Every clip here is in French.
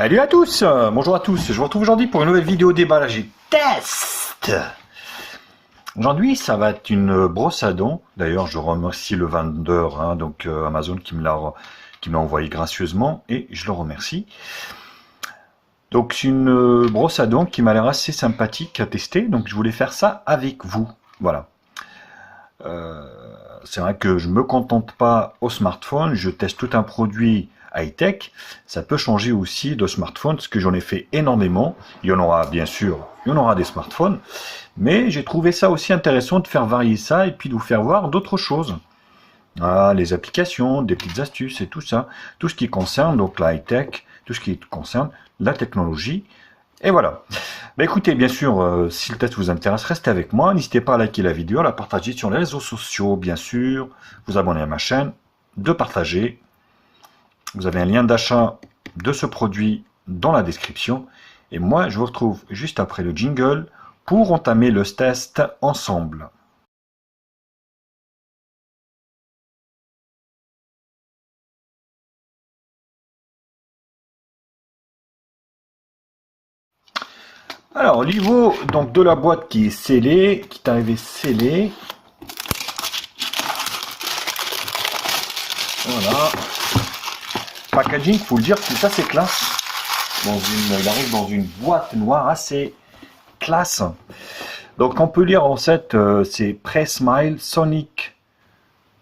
Salut à tous, bonjour à tous, je vous retrouve aujourd'hui pour une nouvelle vidéo déballage et test. Aujourd'hui ça va être une brosse à dents, d'ailleurs je remercie le vendeur, donc Amazon qui me l'a envoyé gracieusement et je le remercie. Donc c'est une brosse à dents qui m'a l'air assez sympathique à tester, donc je voulais faire ça avec vous, voilà. C'est vrai que je me contente pas au smartphone, je teste tout un produit high-tech, ça peut changer aussi de smartphone, parce que j'en ai fait énormément, il y en aura bien sûr, il y en aura des smartphones, mais j'ai trouvé ça aussi intéressant de faire varier ça, et puis de vous faire voir d'autres choses. Ah, les applications, des petites astuces et tout ça, tout ce qui concerne donc la high-tech, tout ce qui concerne la technologie, et voilà. Bah écoutez, bien sûr, si le test vous intéresse, restez avec moi, n'hésitez pas à liker la vidéo, à la partager sur les réseaux sociaux, bien sûr, vous abonner à ma chaîne, de partager. Vous avez un lien d'achat de ce produit dans la description. Et moi, je vous retrouve juste après le jingle pour entamer le test ensemble. Alors, au niveau donc, de la boîte qui est scellée, qui est arrivée scellée. Voilà. Packaging, faut le dire, tout ça c'est classe. Il arrive dans une boîte noire assez classe. Donc on peut lire en fait, c'est Pressmile Sonic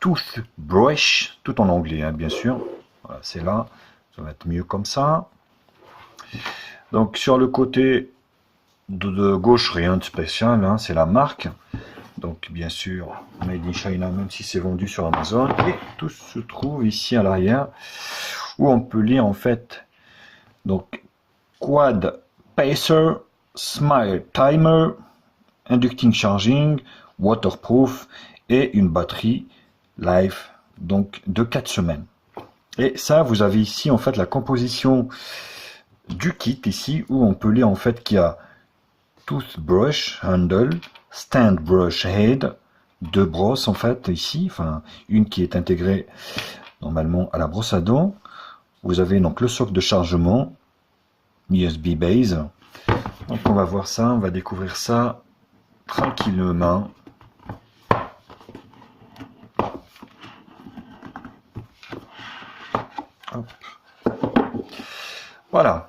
Toothbrush, tout en anglais bien sûr. Voilà, c'est là, ça va être mieux comme ça. Donc sur le côté de gauche, rien de spécial, c'est la marque. Donc bien sûr, Made in China, même si c'est vendu sur Amazon. Et tout se trouve ici à l'arrière, où on peut lire en fait, donc Quad Pacer, Smile Timer, Inducting Charging, Waterproof et une batterie Life donc de 4 semaines. Et ça, vous avez ici en fait la composition du kit ici, où on peut lire en fait qu'il y a Toothbrush Handle, Stand Brush Head, deux brosses en fait ici, enfin une qui est intégrée normalement à la brosse à dents. Vous avez donc le socle de chargement USB base. Donc on va voir ça, on va découvrir ça tranquillement. Hop. Voilà.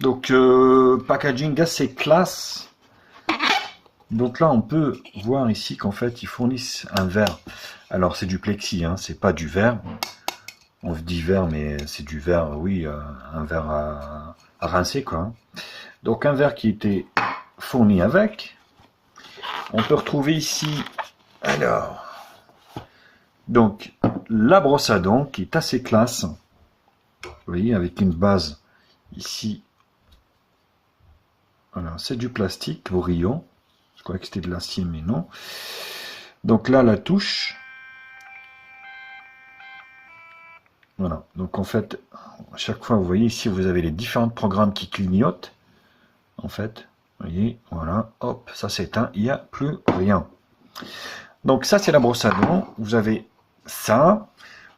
Donc packaging assez classe. Donc là on peut voir ici qu'en fait ils fournissent un verre. Alors c'est du plexi, c'est pas du verre. On dit verre, mais c'est du verre, oui, un verre à rincer quoi. Donc un verre qui était fourni avec. On peut retrouver ici, alors, donc la brosse à dents qui est assez classe. Vous voyez, avec une base ici. Voilà, c'est du plastique brillant. Je crois que c'était de l'acier, mais non. Donc là, la touche. Voilà, donc en fait, à chaque fois, vous voyez ici, vous avez les différents programmes qui clignotent. En fait, vous voyez, voilà, hop, ça s'éteint, il n'y a plus rien. Donc ça, c'est la brosse à dents. Vous avez ça.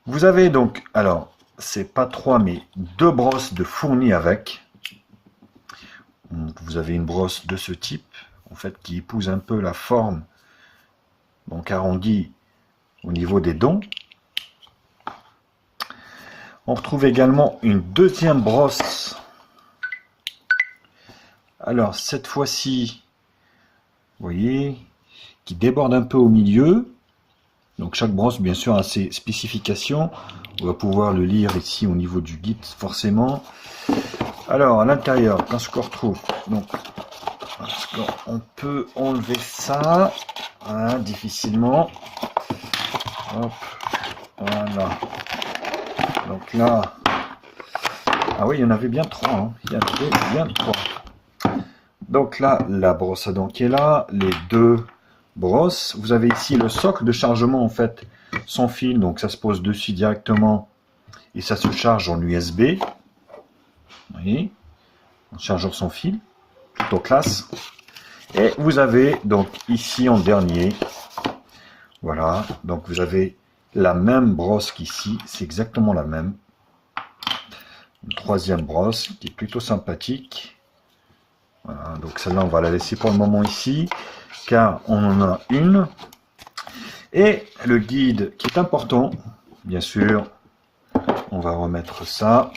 Vous avez donc, alors, c'est pas 3, mais 2 brosses de fournies avec. Donc, vous avez une brosse de ce type, en fait, qui épouse un peu la forme, donc arrondie au niveau des dents. On retrouve également une deuxième brosse. Alors, cette fois-ci, vous voyez, qui déborde un peu au milieu. Donc, chaque brosse, bien sûr, a ses spécifications. On va pouvoir le lire ici au niveau du guide, forcément. Alors, à l'intérieur, qu'est-ce qu'on retrouve? Donc, on peut enlever ça, difficilement. Hop, voilà. Donc là, ah oui, il y en avait bien 3. Il y en avait bien 3. Donc là, la brosse à dents qui est là, les 2 brosses. Vous avez ici le socle de chargement en fait, sans fil, donc ça se pose dessus directement et ça se charge en USB. Vous voyez, un chargeur sans fil, plutôt classe. Et vous avez donc ici en dernier, voilà, donc vous avez la même brosse qu'ici, c'est exactement la même. Une troisième brosse qui est plutôt sympathique. Voilà, donc celle-là, on va la laisser pour le moment ici, car on en a une. Et le guide qui est important, bien sûr, on va remettre ça.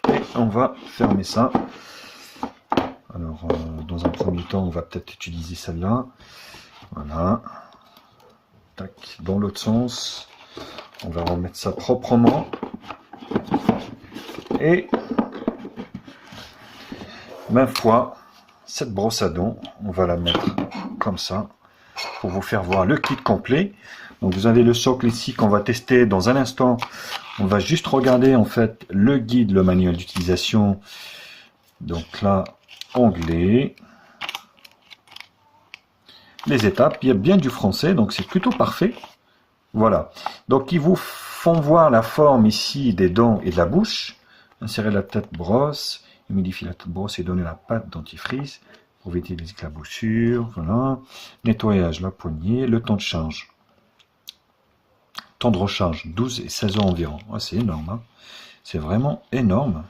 Et on va fermer ça. Alors, dans un premier temps, on va peut-être utiliser celle-là. Voilà. Tac, dans l'autre sens. On va remettre ça proprement. Et, ma foi, cette brosse à dents, on va la mettre comme ça, pour vous faire voir le kit complet. Donc vous avez le socle ici qu'on va tester dans un instant. On va juste regarder en fait le guide, le manuel d'utilisation. Donc là, onglet. Les étapes, il y a bien du français, donc c'est plutôt parfait. Voilà. Donc ils vous font voir la forme ici des dents et de la bouche. Insérer la tête brosse, humidifier la tête brosse et donner la pâte dentifrice pour éviter les éclaboussures. Voilà. Nettoyage, la poignée, le temps de charge. Temps de recharge, 12 et 16 heures environ. Ah, c'est énorme. Hein, c'est vraiment énorme.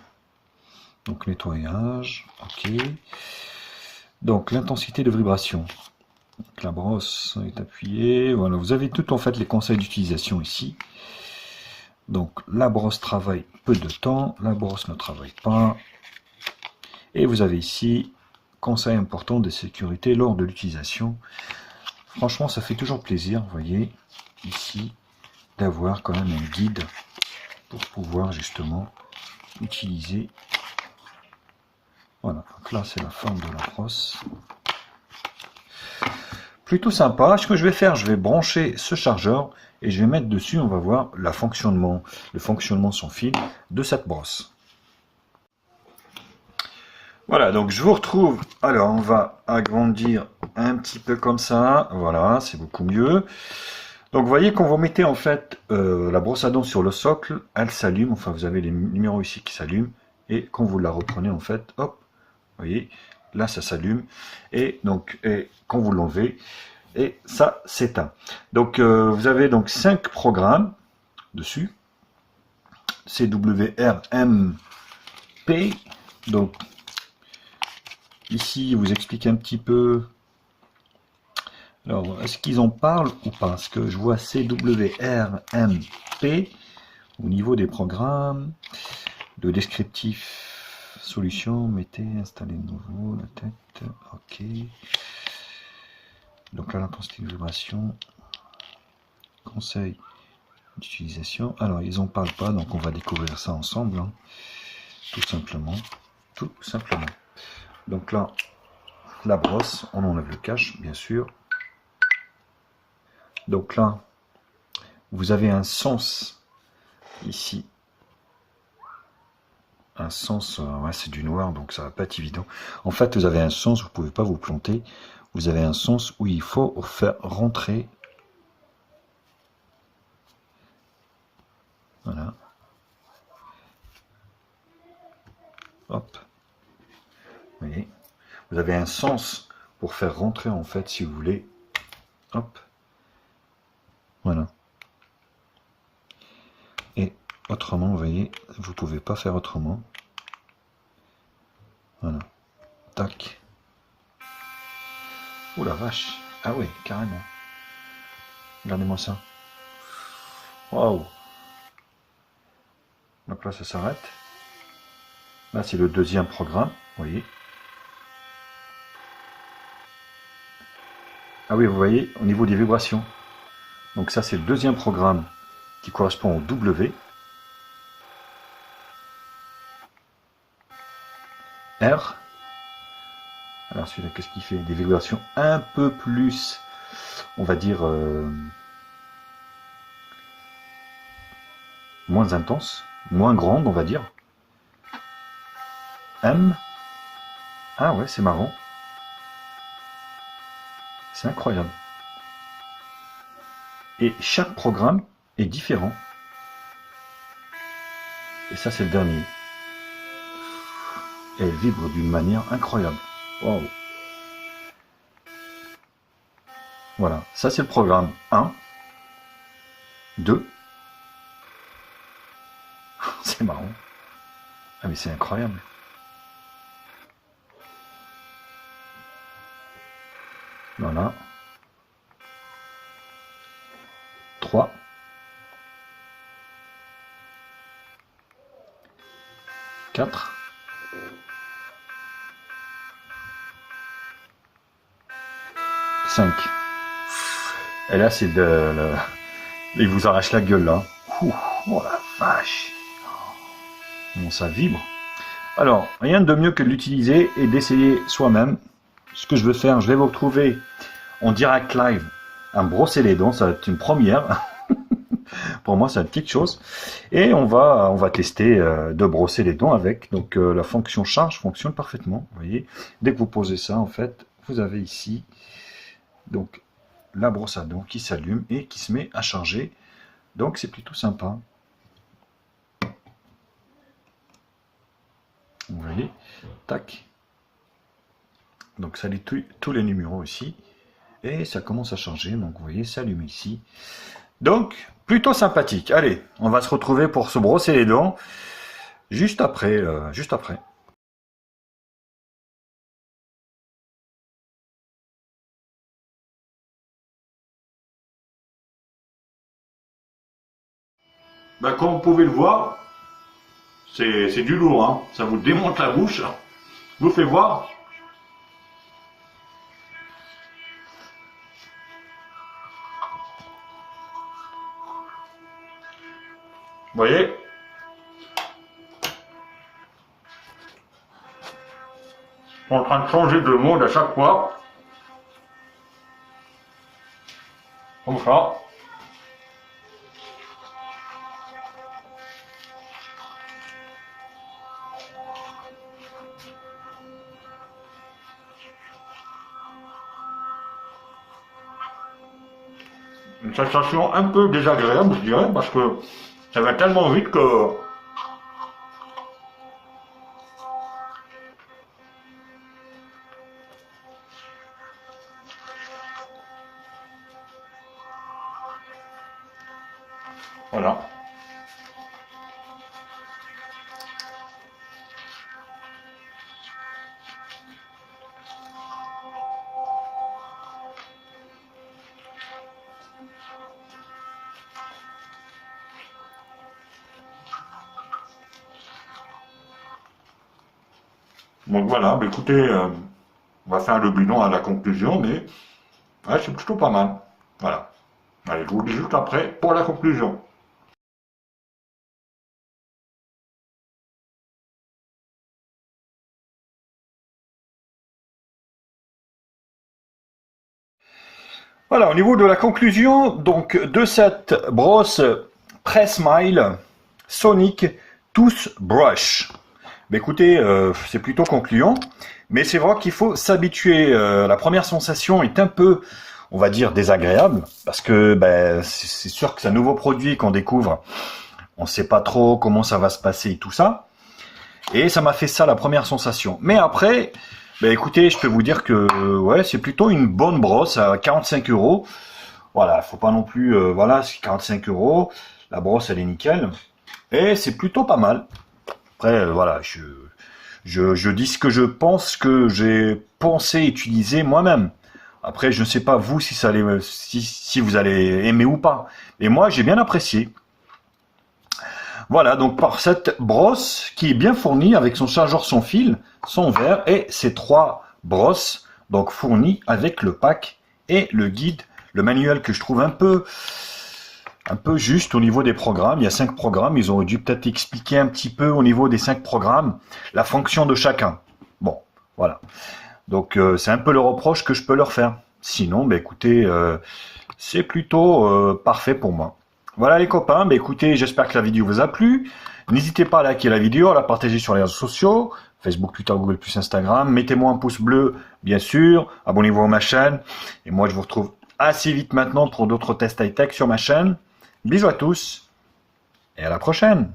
Donc nettoyage, ok. Donc l'intensité de vibration. Donc, la brosse est appuyée. Voilà, vous avez tout en fait les conseils d'utilisation ici. Donc la brosse travaille peu de temps, la brosse ne travaille pas. Et vous avez ici conseils importants de sécurité lors de l'utilisation. Franchement, ça fait toujours plaisir, vous voyez, ici, d'avoir quand même un guide pour pouvoir justement utiliser. Voilà, donc là c'est la forme de la brosse. Plutôt sympa. Ce que je vais faire, je vais brancher ce chargeur et je vais mettre dessus, on va voir le fonctionnement sans fil de cette brosse. Voilà, donc je vous retrouve. Alors on va agrandir un petit peu comme ça. Voilà, c'est beaucoup mieux. Donc vous voyez, quand vous mettez en fait la brosse à dents sur le socle, elle s'allume. Enfin, vous avez les numéros ici qui s'allument. Et quand vous la reprenez en fait, hop, vous voyez, là ça s'allume. Et donc, quand vous l'enlevez, et ça s'éteint. Donc vous avez donc 5 programmes dessus. CWRMP. Donc ici, vous explique un petit peu. Alors, est-ce qu'ils en parlent ou pas? Parce que je vois CWRMP au niveau des programmes, de descriptif, solution, mettez, installez de nouveau, la tête, ok. Donc là, l'intensité de vibration, conseil d'utilisation. Alors, ils en parlent pas, donc on va découvrir ça ensemble, hein. Tout simplement. Tout simplement. Donc là, la brosse, on enlève le cache, bien sûr. Donc là, vous avez un sens ici. Un sens, ouais, c'est du noir, donc ça va pas être évident. En fait, vous avez un sens, vous pouvez pas vous planter. Vous avez un sens où il faut faire rentrer. Voilà. Hop. Vous voyez. Vous avez un sens pour faire rentrer, en fait, si vous voulez. Hop. Voilà. Et autrement, vous voyez, vous pouvez pas faire autrement. Voilà. Tac. Oh la vache. Ah ouais, carrément. Regardez-moi ça. Waouh. Donc là, ça s'arrête. Là, c'est le deuxième programme, vous voyez. Ah oui, vous voyez, au niveau des vibrations. Donc ça, c'est le deuxième programme qui correspond au W. R. Alors celui-là, qu'est-ce qu'il fait? Des vibrations un peu plus, on va dire, moins intenses, moins grandes, on va dire. M. Ah ouais, c'est marrant. C'est incroyable. Et chaque programme est différent. Et ça, c'est le dernier. Et elle vibre d'une manière incroyable. Wow. Voilà, ça c'est le programme 1, 2 C'est marrant. Ah mais c'est incroyable. Voilà. 3. 4. 5. Et là, c'est de... Il vous arrache la gueule, là. Ouh, oh la vache. Bon, ça vibre. Alors, rien de mieux que de l'utiliser et d'essayer soi-même. Ce que je veux faire, je vais vous retrouver en direct live à me brosser les dents. Ça va être une première. Pour moi, ça va être quelque chose. Et on va tester de brosser les dents avec. Donc, la fonction charge fonctionne parfaitement. Vous voyez, dès que vous posez ça, en fait, vous avez ici donc la brosse à dents qui s'allume et qui se met à charger. Donc, c'est plutôt sympa. Vous voyez, tac. Donc, ça lit tous les numéros ici. Et ça commence à charger. Donc, vous voyez, ça allume ici. Donc, plutôt sympathique. Allez, on va se retrouver pour se brosser les dents juste après. Ben, comme vous pouvez le voir, c'est du lourd. Hein. Ça vous démonte la bouche. Je vous fais voir. Vous voyez? On est en train de changer de mode à chaque fois. Comme ça. Une sensation un peu désagréable, je dirais, parce que ça va tellement vite que... Voilà. Donc voilà, bah écoutez, on va faire le bilan à la conclusion, mais ouais, c'est plutôt pas mal. Voilà. Allez, je vous dis juste après pour la conclusion. Voilà, au niveau de la conclusion, donc de cette brosse Pressmile Sonic Toothbrush. Bah écoutez, c'est plutôt concluant, mais c'est vrai qu'il faut s'habituer. La première sensation est un peu, on va dire, désagréable, parce que bah, c'est sûr que c'est un nouveau produit qu'on découvre. On ne sait pas trop comment ça va se passer et tout ça. Et ça m'a fait ça la première sensation. Mais après, bah écoutez, je peux vous dire que ouais, c'est plutôt une bonne brosse à 45 €. Voilà, faut pas non plus, voilà, c'est 45 €. La brosse, elle est nickel. Et c'est plutôt pas mal. Après, voilà, je dis ce que je pense, que j'ai pensé utiliser moi-même. Après, je ne sais pas vous si ça allait, si vous allez aimer ou pas. Et moi, j'ai bien apprécié. Voilà, donc par cette brosse qui est bien fournie avec son chargeur sans fil, son verre et ces 3 brosses, donc fournies avec le pack et le guide, le manuel que je trouve un peu juste au niveau des programmes. Il y a 5 programmes, ils auraient dû peut-être expliquer un petit peu au niveau des 5 programmes la fonction de chacun. Bon, voilà. Donc c'est un peu le reproche que je peux leur faire. Sinon, bah, écoutez, c'est plutôt parfait pour moi. Voilà les copains, bah, écoutez, j'espère que la vidéo vous a plu. N'hésitez pas à liker la vidéo, à la partager sur les réseaux sociaux, Facebook, Twitter, Google+, Instagram. Mettez-moi un pouce bleu, bien sûr. Abonnez-vous à ma chaîne. Et moi, je vous retrouve assez vite maintenant pour d'autres tests high-tech sur ma chaîne. Bisous à tous et à la prochaine.